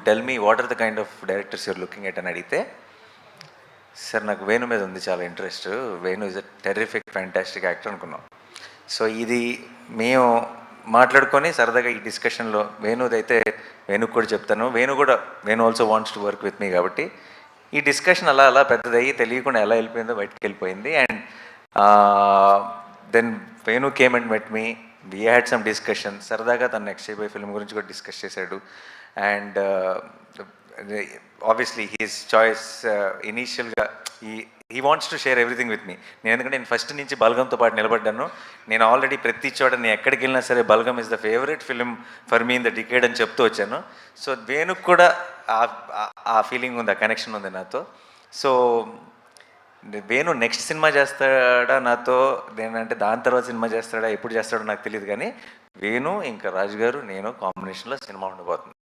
Tell me what are the kind of directors you're looking at అని అడిగితే, sir నాకు వేణు మీద ఉంది చాలా interest, Venu is a terrific fantastic actor అనుకున్నాం. సో ఇది మేము మాట్లాడుకొని సరదాగా ఈ డిస్కషన్లో వేణుదైతే వేణుకు కూడా చెప్తాను, Venu also wants to work with me, కాబట్టి ఈ డిస్కషన్ అలా అలా పెద్దదయ్యి తెలియకుండా ఎలా వెళ్ళిపోయిందో బయటకు వెళ్ళిపోయింది. And then Venu came and met me, we had some discussion. సరదాగా తను నెక్స్ట్ చేయబోయే ఫిల్మ్ గురించి కూడా డిస్కస్ చేశాడు. అండ్ ఆబ్వియస్లీ హీస్ చాయిస్ ఇనీషియల్గా he wants to share everything with me. ఎందుకంటే నేను ఫస్ట్ నుంచి బల్గంతో పాటు నిలబడ్డాను. నేను ఆల్రెడీ ప్రతి చోట నేను ఎక్కడికి వెళ్ళినా సరే Balagam is the favourite film for me in the decade అని చెప్తూ వచ్చాను. సో వేణుకు కూడా ఆ ఫీలింగ్ ఉంది, ఆ కనెక్షన్ ఉంది నాతో. సో వేణు నెక్స్ట్ సినిమా చేస్తాడా నాతో, నేనంటే దాని తర్వాత సినిమా చేస్తాడా, ఎప్పుడు చేస్తాడో నాకు తెలియదు, కానీ వేణు ఇంకా రాజు గారు నేను కాంబినేషన్లో సినిమా ఉండబోతుంది.